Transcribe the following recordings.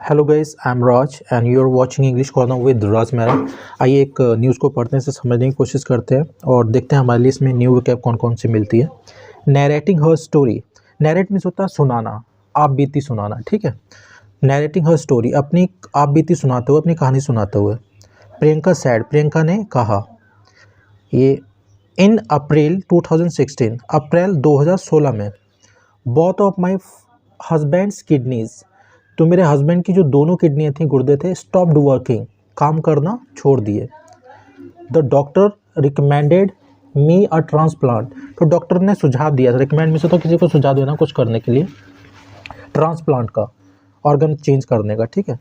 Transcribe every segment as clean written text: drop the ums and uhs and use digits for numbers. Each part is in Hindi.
Hello guys, I am Raj and you are watching English corner with Raj Mehra. आइए एक न्यूज़ को पढ़ने से समझने की कोशिश करते हैं और देखते हैं हमारे लिए इसमें न्यू वोकैब कौन कौन सी मिलती है। नैरेटिंग हर स्टोरी। नैरेट मीन्स होता है सुनाना, आप बीती सुनाना। ठीक है, नैरेटिंग हर स्टोरी, अपनी आप बीती सुनाते हुए, अपनी कहानी सुनाते हुए। प्रियंका सैड, प्रियंका ने कहा। ये इन अप्रैल 2016, अप्रैल 2016 में both of my husband's kidneys, तो मेरे हस्बैंड की जो दोनों किडनियाँ थी, गुर्दे थे, स्टॉप्ड वर्किंग, काम करना छोड़ दिए। The doctor recommended me a transplant, तो डॉक्टर ने सुझाव दिया था। रिकमेंड में से तो किसी को सुझाव देना कुछ करने के लिए, ट्रांसप्लांट का, ऑर्गन चेंज करने का। ठीक है,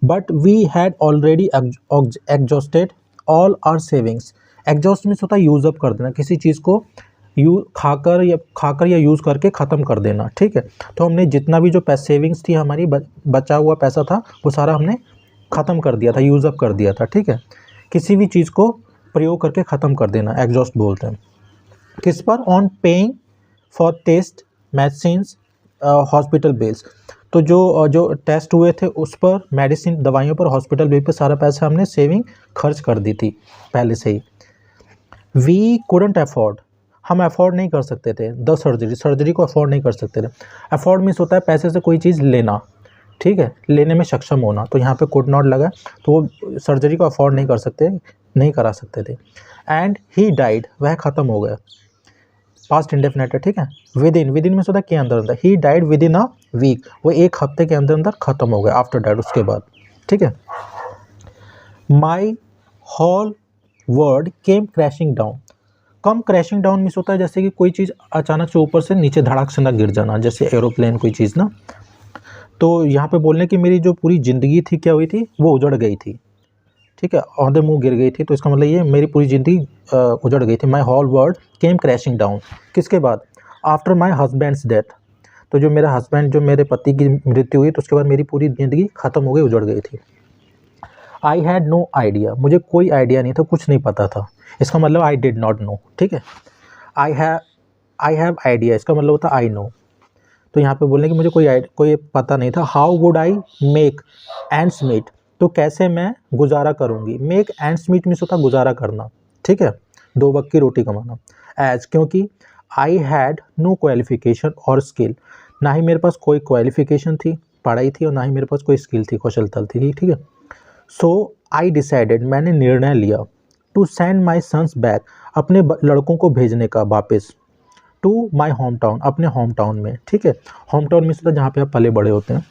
but we had already exhausted all our savings. Exhaust means होता है यूज़ अप कर देना, किसी चीज़ को खाकर या यूज़ करके ख़त्म कर देना। ठीक है, तो हमने जितना भी जो सेविंग्स थी हमारी, बचा हुआ पैसा था, वो सारा हमने ख़त्म कर दिया था, यूज़ अप कर दिया था। ठीक है, किसी भी चीज़ को प्रयोग करके ख़त्म कर देना एग्जॉस्ट बोलते हैं। किस पर? On paying for test, medicines, hospital bills, तो जो टेस्ट हुए थे उस पर, मेडिसिन, दवाइयों पर, हॉस्पिटल बिल पर सारा पैसा हमने सेविंग खर्च कर दी थी पहले से ही। वी कुडंट अफोर्ड, हम अफोर्ड नहीं कर सकते थे। द सर्जरी, सर्जरी को अफोर्ड नहीं कर सकते थे। अफोर्ड मीन्स होता है पैसे से कोई चीज़ लेना। ठीक है, लेने में सक्षम होना, तो यहाँ पे कुड नॉट लगा, तो वो सर्जरी को अफोर्ड नहीं कर सकते, नहीं करा सकते थे। एंड ही डाइड, वह ख़त्म हो गया, पास्ट इंडेफिनेट है। ठीक है, विद इन मीन्स होता है के अंदर अंदर। He died within a week, वो एक हफ्ते के अंदर अंदर ख़त्म हो गया, आफ्टर डैट, उसके बाद। ठीक है, my whole world came crashing down. Come crashing down means होता है जैसे कि कोई चीज़ अचानक से ऊपर से नीचे धड़ाक से ना गिर जाना, जैसे एरोप्लेन कोई चीज़ ना। तो यहाँ पे बोलने की मेरी जो पूरी ज़िंदगी थी, क्या हुई थी, वो उजड़ गई थी। ठीक है, औंधे मुँह गिर गई थी, तो इसका मतलब ये मेरी पूरी ज़िंदगी उजड़ गई थी। My whole world came crashing down, किसके बाद? आफ्टर माई हस्बैंड्स डेथ, तो जो मेरा हस्बैंड, जो मेरे पति की मृत्यु हुई, तो उसके बाद मेरी पूरी ज़िंदगी ख़त्म हो गई, उजड़ गई थी। आई हैड नो आइडिया, मुझे कोई आइडिया नहीं था, कुछ नहीं पता था। इसका मतलब आई डिड नॉट नो। ठीक है, आई हैव आइडिया, इसका मतलब होता है आई नो। तो यहाँ पे बोलने कि मुझे कोई पता नहीं था। How would I make ends meet, तो कैसे मैं गुजारा करूँगी। मेक एंड्स मीट मीन्स होता गुजारा करना। ठीक है, दो वक्त की रोटी कमाना। एज, क्योंकि आई हैड नो क्वालिफिकेशन और स्किल, ना ही मेरे पास कोई क्वालिफिकेशन थी, पढ़ाई थी, और ना ही मेरे पास कोई स्किल थी, कौशलता थी। ठीक है, सो आई डिसाइडेड, मैंने निर्णय लिया, to send my sons back, अपने लड़कों को भेजने का वापस, टू माई होम टाउन, अपने होम टाउन में। ठीक है, होम टाउन मीन्स होता है जहाँ पे आप पले बड़े होते हैं।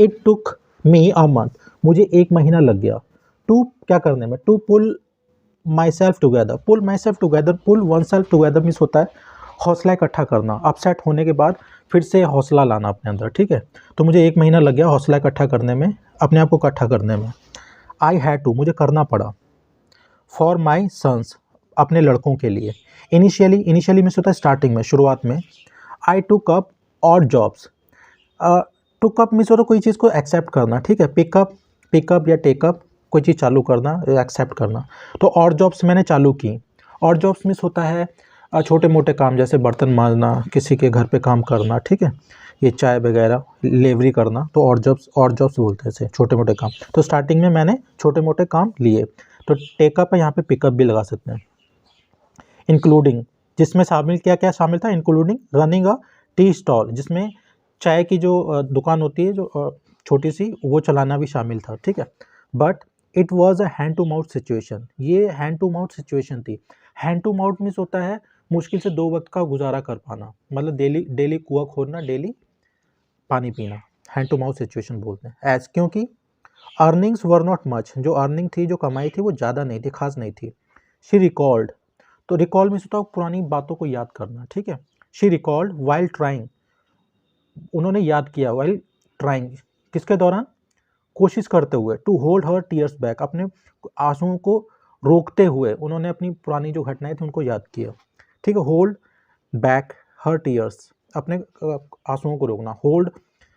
It took me a month, मुझे एक महीना लग गया। टू क्या करने में? To pull myself together, pull myself together, pull oneself together means होता है हौसला इकट्ठा करना, अपसेट होने के बाद फिर से हौसला लाना अपने अंदर। ठीक है, तो मुझे एक महीना लग गया हौसला इकट्ठा करने में, अपने आप को इकट्ठा करने में। आई हैड टू, मुझे करना पड़ा। फॉर माई सन्स, अपने लड़कों के लिए। इनिशियली मीन्स होता है स्टार्टिंग में, शुरुआत में। आई टुक अप और जॉब्स, टुक अप मीन्स होता है कोई चीज़ को एक्सेप्ट करना। ठीक है, पिकअप या टेकअप, कोई चीज़ चालू करना, एक्सेप्ट करना। तो और जॉब्स मैंने चालू की। और जॉब्स मीन्स होता है छोटे मोटे काम, जैसे बर्तन मांजना, किसी के घर पे काम करना। ठीक है, ये चाय वगैरह डिलीवरी करना, तो और जॉब्स बोलते हैं इसे, छोटे मोटे काम। तो स्टार्टिंग में मैंने छोटे मोटे काम लिए, तो टेकअप है, यहाँ पे पिकअप भी लगा सकते हैं। इंक्लूडिंग, जिसमें शामिल क्या क्या शामिल था? Including running a tea stall, जिसमें चाय की जो दुकान होती है, जो छोटी सी, वो चलाना भी शामिल था। ठीक है, but it was a hand to mouth situation, ये हैंड टू माउथ सिचुएशन थी। हैंड टू माउथ मीन्स होता है मुश्किल से दो वक्त का गुजारा कर पाना, मतलब डेली कुआं खोदना, डेली पानी पीना, हैंड टू माउथ सिचुएशन बोलते हैं। एज, क्योंकि अर्निंग्स वर नॉट मच, जो अर्निंग थी, जो कमाई थी, वो ज़्यादा नहीं थी, खास नहीं थी। शी रिकॉल्ड, तो रिकॉल मीन्स होता है पुरानी बातों को याद करना। ठीक है, शी रिकॉल्ड वाइल ट्राइंग, उन्होंने याद किया, वाइल ट्राइंग, किसके दौरान? कोशिश करते हुए। To hold her tears back, अपने आंसुओं को रोकते हुए उन्होंने अपनी पुरानी जो घटनाएं थी उनको याद किया। ठीक है, होल्ड बैक हर टीयर्स, अपने आंसुओं को रोकना। होल्ड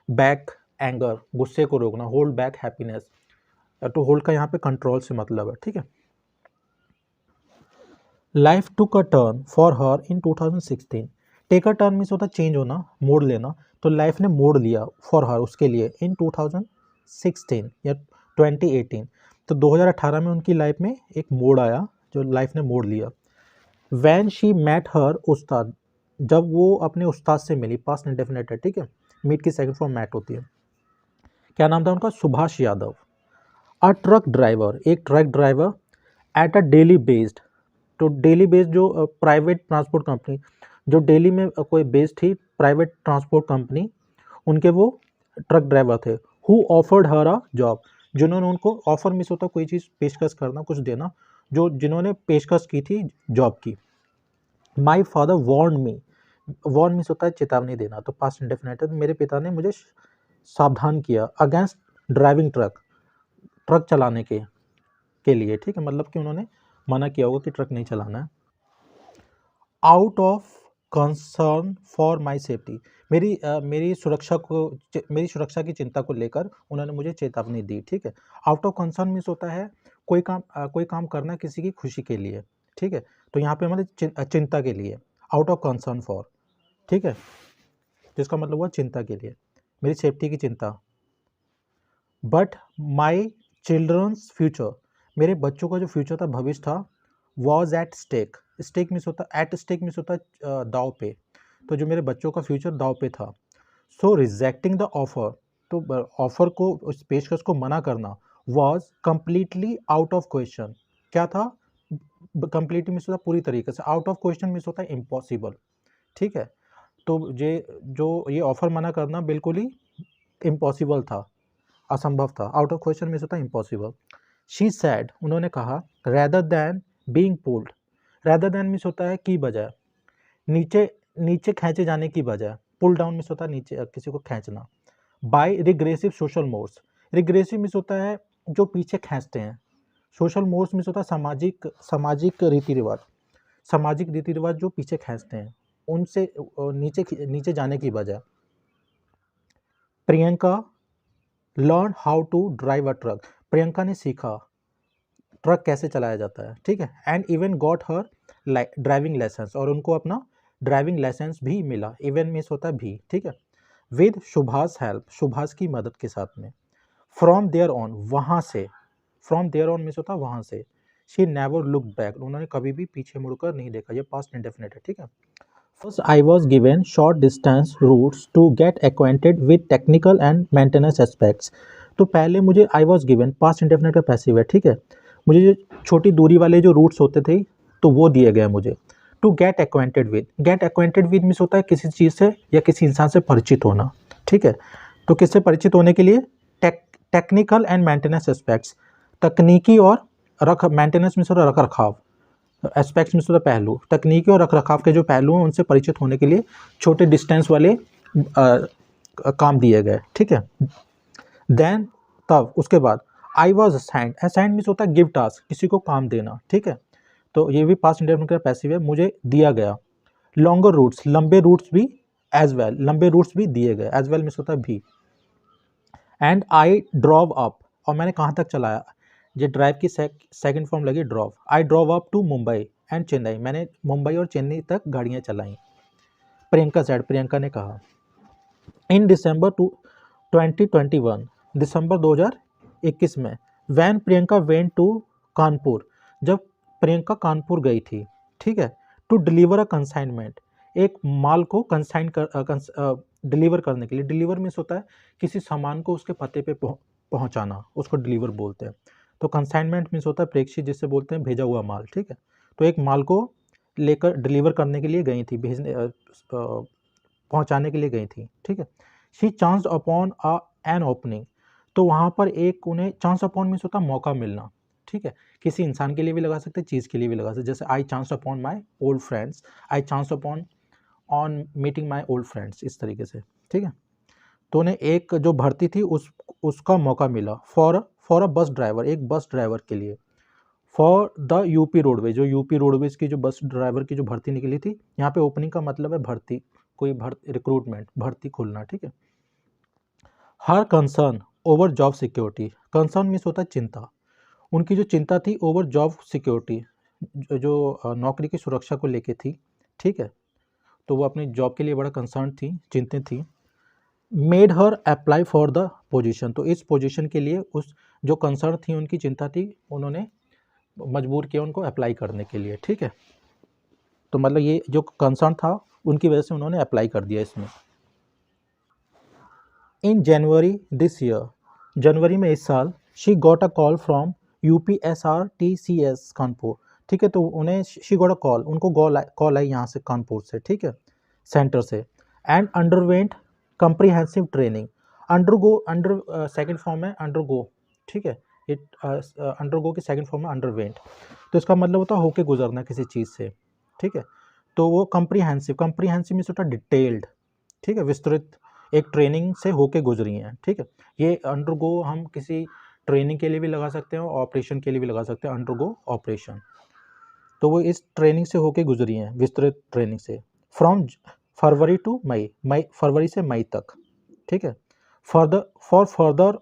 बैक एंगर, गुस्से को रोकना। होल्ड बैक हैप्पीनेस, तो होल्ड का यहाँ पे कंट्रोल से मतलब है। ठीक है, life took a turn for her in 2016, take a turn means होता है चेंज होना, मोड़ लेना। तो लाइफ ने मोड़ लिया फॉर हर, उसके लिए, इन 2016 या 2018। तो 2018 में उनकी लाइफ में एक मोड़ आया, जो लाइफ ने मोड़ लिया। वैन शी मैट हर उस्ताद, जब वो अपने उस्ताद से मिली, पास्ट इंडेफिनिट है, ठीक है, मीट की सेकंड फॉर्म मैट होती है। क्या नाम था उनका? सुभाष यादव। अ ट्रक ड्राइवर, एक truck driver, at a daily based, तो डेली बेस्ड जो प्राइवेट ट्रांसपोर्ट कंपनी, जो दिल्ली में कोई बेस्ड थी प्राइवेट ट्रांसपोर्ट कंपनी, उनके वो ट्रक ड्राइवर थे। Who offered her a job, जिन्होंने उनको, ऑफर मिस होता कोई चीज़ पेशकश करना, कुछ देना, जो जिन्होंने पेशकश की थी जॉब की। My father warn me, warn means होता है चेतावनी देना, तो पास्ट इंडेफिनिट है, तो मेरे पिता ने मुझे सावधान किया, अगेंस्ट ड्राइविंग ट्रक, ट्रक चलाने के लिए, ठीक है, मतलब कि उन्होंने मना किया होगा कि ट्रक नहीं चलाना है। Out of concern for my safety, मेरी सुरक्षा की चिंता को लेकर उन्होंने मुझे चेतावनी दी, ठीक है। आउट ऑफ कंसर्न मीन्स होता है कोई काम करना किसी की खुशी के लिए, ठीक है, तो यहाँ पे हमारे चिंता के लिए, आउट ऑफ कंसर्न फॉर, ठीक है, जिसका मतलब हुआ चिंता के लिए, मेरी सेफ्टी की चिंता। बट माई चिल्ड्रंस फ्यूचर, मेरे बच्चों का जो फ्यूचर था, भविष्य था, was at stake, stake means होता, एट स्टेक मिस होता है दाव पे, तो जो मेरे बच्चों का फ्यूचर दाव पे था। सो रिजेक्टिंग द ऑफर, तो ऑफर को, उस पेशकश को मना करना, was completely out of question, क्या था? कम्प्लीटली मिस होता पूरी तरीके से, आउट ऑफ क्वेश्चन मिस होता है इम्पॉसिबल, ठीक है, तो ये ऑफर मना करना बिल्कुल ही इम्पॉसिबल था, असंभव था। आउट ऑफ क्वेश्चन मीन्स होता है इम्पॉसिबल। शी सैड, उन्होंने कहा, rather than being pulled, rather than means होता है की बजाय, नीचे नीचे खींचे जाने की बजाय, पुल डाउन मीन्स होता है नीचे किसी को खींचना। By regressive social modes, regressive means होता है जो पीछे खींचते हैं, सोशल मोड्स मीन्स होता है सामाजिक रीति रिवाज, सामाजिक रीति रिवाज जो पीछे खींचते हैं, उनसे नीचे जाने की बजाय। Priyanka learn how to drive a truck, Priyanka ने सीखा ट्रक कैसे चलाया जाता है, ठीक है, and even got her driving licence, और उनको अपना ड्राइविंग लाइसेंस भी मिला, इवन मिस होता है भी, ठीक है, विद सुभाष हेल्प, सुभाष की मदद के साथ में। फ्रॉम देयर ऑन, वहाँ से, फ्रॉम देयर ऑन मिस होता है वहाँ से। शी नेवर लुक बैक, उन्होंने कभी भी पीछे मुड़कर नहीं देखा, ये पास्ट इंडेफिनिट है, ठीक है। First, I was given short distance routes to get acquainted with technical and maintenance aspects. तो पहले मुझे I was given, past indefinite का पैसिव है, ठीक है, मुझे जो छोटी दूरी वाले जो रूट्स होते थे तो वो दिए गए मुझे। To get acquainted with, get acquainted with means होता है किसी चीज़ से या किसी इंसान से परिचित होना, ठीक है, तो किससे परिचित होने के लिए? टेक्निकल एंड मेंटेनेंस एस्पेक्ट्स, तकनीकी और मेंटेनेंस मीन्स होता है रख रखाव, एस्पेक्ट्स में पहलू, तकनीकी और रखरखाव के जो पहलू हैं उनसे परिचित होने के लिए छोटे डिस्टेंस वाले काम दिए गए, ठीक है। देन, तब, उसके बाद, I was assigned, assigned means होता है गिव टास्क, किसी को काम देना, ठीक है, तो ये भी पास्ट इंडेफिनिट का पैसिव है, मुझे दिया गया। लॉन्गर रूट्स, लंबे रूट्स भी, एज वेल, लंबे रूट्स भी दिए गए, एज वेल मीन्स होता है भी। एंड आई ड्रॉव अप, और मैंने कहाँ तक चलाया, ये ड्राइव की सेकंड फॉर्म लगी drove, I drove up to Mumbai and Chennai, मैंने मुंबई और चेन्नई तक गाड़ियाँ चलाई। प्रियंका सेड, प्रियंका ने कहा। इन दिसंबर 2021, दिसंबर 2021 में, when Priyanka went to Kanpur, जब प्रियंका कानपुर गई थी, ठीक है, टू डिलीवर अ कंसाइनमेंट, एक माल को डिलीवर करने के लिए, डिलीवर मीन्स होता है किसी सामान को उसके पते पे पहुंचाना, उसको डिलीवर बोलते हैं। तो कंसाइनमेंट मीन्स होता है प्रेषित, जिससे बोलते हैं भेजा हुआ माल, ठीक है, तो एक माल को लेकर डिलीवर करने के लिए गई थी, पहुंचाने के लिए गई थी, ठीक है। She chanced upon an opening, तो वहाँ पर एक उन्हें, चांस अपॉन मीन्स होता है मौका मिलना, ठीक है, किसी इंसान के लिए भी लगा सकते हैं, चीज़ के लिए भी लगा सकते, जैसे I chance upon my old friends, I chance upon on meeting my old friends, इस तरीके से, ठीक है। तो उन्हें एक जो भर्ती थी उसका मौका मिला, फॉर अ बस ड्राइवर, एक बस ड्राइवर के लिए। फॉर द यूपी रोडवेज, जो यूपी रोडवेज की जो बस ड्राइवर की जो भर्ती निकली थी, यहाँ पे ओपनिंग का मतलब है भर्ती, कोई रिक्रूटमेंट, भर्ती खुलना, ठीक है। हर concern over job security, concern means होता है चिंता, उनकी जो चिंता थी ओवर जॉब सिक्योरिटी, जो नौकरी की सुरक्षा को लेके थी, ठीक है, तो वो अपनी जॉब के लिए बड़ा कंसर्न थी, चिंतित थी। Made her apply for the position, तो इस पोजीशन के लिए उस जो कंसर्न थी, उनकी चिंता थी, उन्होंने मजबूर किया उनको अप्लाई करने के लिए, ठीक है। तो मतलब ये जो कंसर्न था उनकी वजह से उन्होंने अप्लाई कर दिया इसमें। इन जनवरी दिस ईयर, जनवरी में इस साल, she got a call from UPSRTCS Kanpur, ठीक है। तो उन्हें शी गॉट अ कॉल, उनको कॉल आई यहाँ से कानपुर से, ठीक है, सेंटर से। And underwent comprehensive training, under second form है अंडरगो, ठीक है। ये अंडरगो की सेकंड फॉर्म है अंडरवेंट, तो इसका मतलब होता है होके गुजरना किसी चीज़ से, ठीक है। तो वो कंप्रीहेंसिव मीन्स होता है डिटेल्ड, ठीक है, विस्तृत एक ट्रेनिंग से होके गुजरी हैं, ठीक है। ये अंडरगो हम किसी ट्रेनिंग के लिए भी लगा सकते हैं और ऑपरेशन के लिए भी लगा सकते हैं, अंडरगो ऑपरेशन। तो वो इस ट्रेनिंग से होके गुजरी हैं, विस्तृत ट्रेनिंग से। फ्रॉम फरवरी टू मई फरवरी से मई तक, ठीक है। For further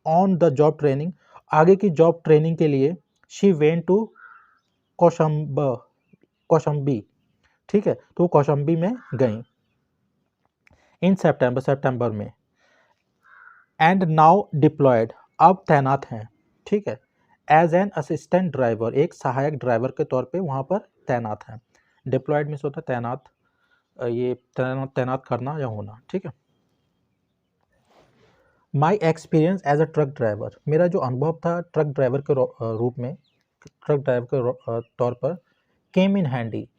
on the job training, आगे की जॉब ट्रेनिंग के लिए शी वेंट टू कौशंबी, ठीक है। तो वो कौशंबी में गई इन सितंबर में। एंड नाउ डिप्लॉयड, अब तैनात हैं, ठीक है। एज एन असिस्टेंट ड्राइवर, एक सहायक ड्राइवर के तौर पे वहाँ पर तैनात हैं। डिप्लॉयड मीन्स होता है तैनात, ये तैनात करना या होना, ठीक है। My experience as a truck driver, मेरा जो अनुभव था ट्रक ड्राइवर के रूप में, ट्रक ड्राइवर के तौर पर, केम इन हैंडी,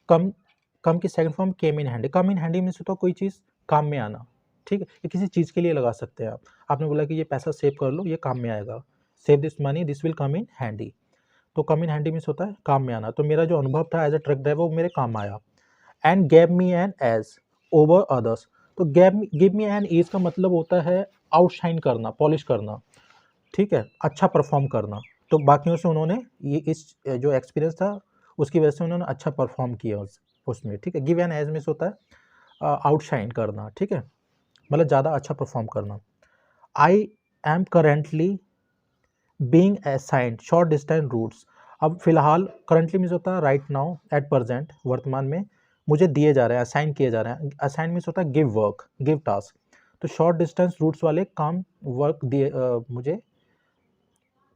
कम की सेकंड फॉर्म केम इन हैंडी। कम इन हैंडी मीन्स होता है कोई चीज़ काम में आना, ठीक है। ये किसी चीज़ के लिए लगा सकते हैं आप। आपने बोला कि ये पैसा सेव कर लो, ये काम में आएगा, save this money, this will come in handy. तो कम इन हैंडी मीन्स होता है काम में आना। तो मेरा जो अनुभव था एज अ ट्रक ड्राइवर वो मेरे काम आया। And gave me an edge over others, तो गिव मी एन एज का मतलब होता है आउटशाइन करना, पॉलिश करना, ठीक है, अच्छा परफॉर्म करना। तो बाकियों से उन्होंने ये इस जो एक्सपीरियंस था उसकी वजह से उन्होंने अच्छा परफॉर्म किया उसमें, ठीक है। गिव एन एज मीन्स होता है आउटशाइन करना, ठीक है, मतलब ज़्यादा अच्छा परफॉर्म करना। I am currently being assigned short distance routes, अब फिलहाल, करंटली मीन्स होता है राइट नाउ, एट प्रेजेंट, वर्तमान में मुझे दिए जा रहे हैं, असाइन किए जा रहे हैं। असाइन मीन्स होता है गिव वर्क, गिव टास्क। तो शॉर्ट डिस्टेंस रूट्स वाले काम, वर्क दिए, मुझे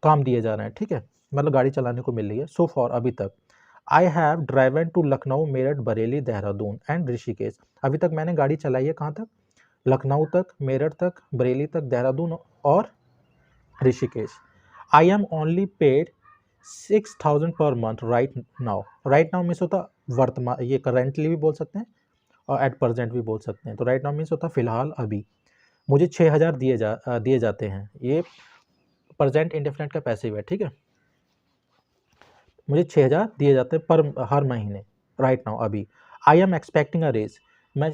काम दिए जा रहे हैं, ठीक है, मतलब गाड़ी चलाने को मिल रही है। सो फॉर, अभी तक, I have driven to Lucknow, Meerut, Bareilly, Dehradun and Rishikesh, अभी तक मैंने गाड़ी चलाई है कहाँ तक, लखनऊ तक, मेरठ तक, बरेली तक, देहरादून और Rishikesh. I am only paid 6,000 per month right now. Right now means होता वर्तमान, ये करेंटली भी बोल सकते हैं और एट प्रेजेंट भी बोल सकते हैं। तो राइट नाउ मीन्स होता फिलहाल, अभी मुझे 6,000 दिए जाते हैं, ये प्रेजेंट इंडेफिनिट का पैसिव है, ठीक है। मुझे 6,000 दिए जाते हैं पर हर महीने, राइट नाउ, अभी। I am expecting a raise, मैं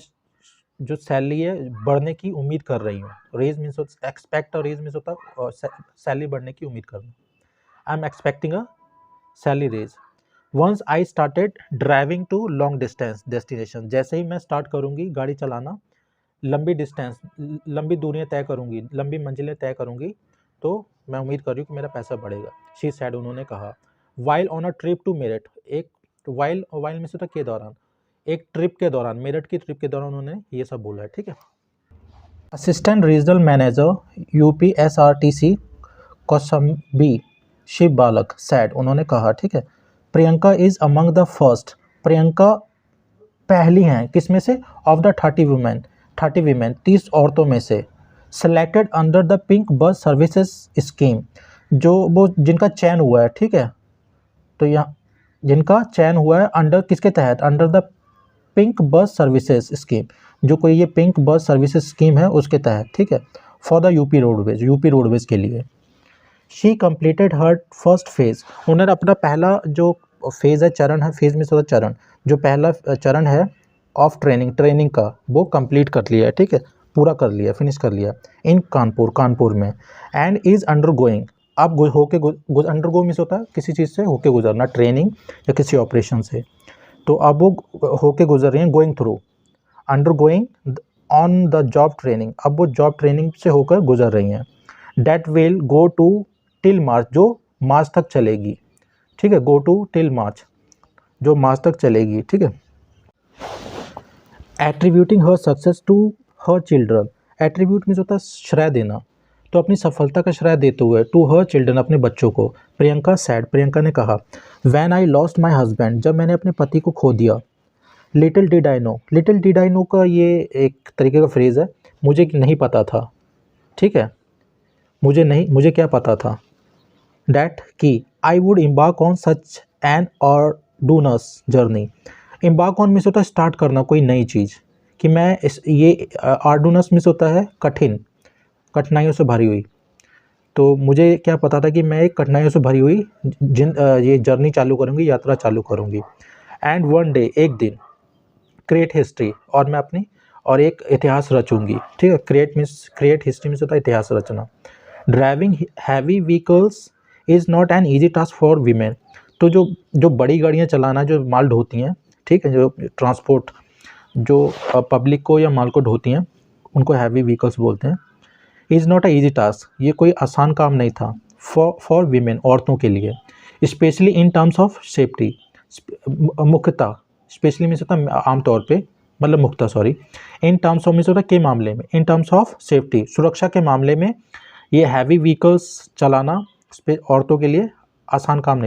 जो सैलरी है बढ़ने की उम्मीद कर रही हूँ। रेज मीन्स एक्सपेक्ट, और रेज मीन्स होता सैलरी बढ़ने की उम्मीद करना। I am expecting a salary raise. Once I started driving to long distance destination, जैसे ही मैं स्टार्ट करूँगी गाड़ी चलाना, लंबी डिस्टेंस, लंबी दूरियां तय करूँगी, लंबी मंजिलें तय करूँगी, तो मैं उम्मीद कर रही हूँ कि मेरा पैसा बढ़ेगा। शी सैड, उन्होंने कहा। While on a trip to Meerut, एक वाइल में से के दौरान, एक ट्रिप के दौरान, मेरठ की ट्रिप के दौरान उन्होंने ये सब बोला है, ठीक है। Assistant regional manager UPSRTC Kaushambi Shiv Balak said, उन्होंने कहा, ठीक है। Priyanka is among the first, Priyanka पहली हैं, किसमें से, ऑफ द 30 वीमेन, 30 औरतों में से, selected under the pink bus services scheme, जो वो जिनका चयन हुआ है, ठीक है। तो यहाँ जिनका चयन हुआ है अंडर किसके तहत, under the pink bus services scheme, जो कोई ये पिंक बस सर्विसेज स्कीम है उसके तहत, ठीक है। फॉर द यूपी रोडवेज के लिए। She completed her first phase, उन्होंने अपना पहला जो फेज़ है, चरण है, फेज में से चरण, जो पहला चरण है ऑफ ट्रेनिंग का, वो कंप्लीट कर लिया है, ठीक है, पूरा कर लिया, फिनिश कर लिया इन कानपुर में। एंड इज़ अंडर गोइंग, अब होके अंडर गो मीन्स होता है किसी चीज़ से होके गुजरना, ट्रेनिंग या किसी ऑपरेशन से। तो अब वो होके गुजर रही हैं, going through, under going on the job training, अब वो जॉब ट्रेनिंग से होकर गुजर रही हैं। That will go to till March, जो मार्च तक चलेगी, ठीक है, गो टू टिल मार्च, जो मार्च तक चलेगी, ठीक है। Attributing her success to her children, attribute means होता है श्रेय देना, तो अपनी सफलता का श्रेय देते हुए टू हर चिल्ड्रन, अपने बच्चों को। प्रियंका सैड, प्रियंका ने कहा, when I lost my husband, जब मैंने अपने पति को खो दिया। Little did I know, little did I know का ये एक तरीके का फ्रेज़ है, मुझे नहीं पता था, ठीक है, मुझे क्या पता था, डैट कि I would embark on such an arduous journey. Embark on means होता है स्टार्ट करना कोई नई चीज़, कि मैं ये आर्डुनस मीन्स होता है कठिन, कठिनाइयों से भरी हुई, तो मुझे क्या पता था कि मैं एक कठिनाइयों से भरी हुई ये जर्नी चालू करूँगी, यात्रा चालू करूँगी। एंड वन डे, एक दिन, क्रिएट हिस्ट्री, और मैं अपनी और एक इतिहास रचूँगी, ठीक है। क्रिएट हिस्ट्री मीन्स होता है इतिहास रचना। Driving heavy vehicles is not an easy task for women, तो जो बड़ी गाड़ियाँ चलाना, जो माल ढोती हैं, ठीक है, जो ट्रांसपोर्ट, जो पब्लिक को या माल को ढोती हैं, उनको हैवी व्हीकल्स बोलते हैं। Is not a easy task, ये कोई आसान काम नहीं था फॉर वीमेन, औरतों के लिए। Specially in terms of safety, मुख्यतः, स्पेशली मीन्स होता है आमतौर पे, मतलब मुख्यतः, sorry, in terms of means होता है के मामले में, इन टर्म्स ऑफ सेफ्टी, सुरक्षा के मामले में ये हैवी व्हीकल्स चलाना औरतों के लिए आसान काम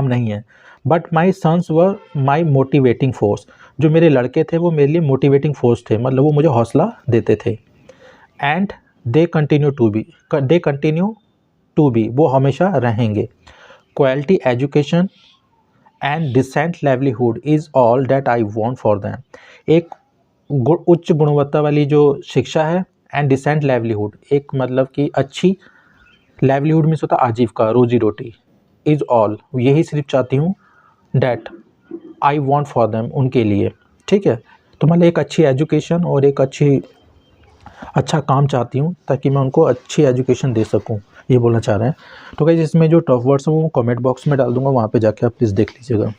नहीं है। But my sons were my motivating force, जो मेरे लड़के थे वो मेरे लिए मोटिवेटिंग फोर्स थे, मतलब वो मुझे हौसला देते थे। And they continue to be, वो हमेशा रहेंगे। Quality education and decent livelihood is all that I want for them, एक उच्च गुणवत्ता वाली जो शिक्षा है, एंड डिसेंट लाइवलीहुड, एक मतलब कि अच्छी लाइवलीहुड मीन्स होता है आजीविका, रोजी रोटी, इज़ ऑल, यही सिर्फ चाहती हूँ, that I want for them, उनके लिए, ठीक है। तो मतलब एक अच्छी एजुकेशन और एक अच्छा काम चाहती हूँ, ताकि मैं उनको अच्छी एजुकेशन दे सकूँ, ये बोलना चाह रहे हैं। तो गाइस इसमें जो टफ वर्ड्स हैं वो कमेंट बॉक्स में डाल दूँगा, वहाँ पे जाके आप प्लीज़ देख लीजिएगा।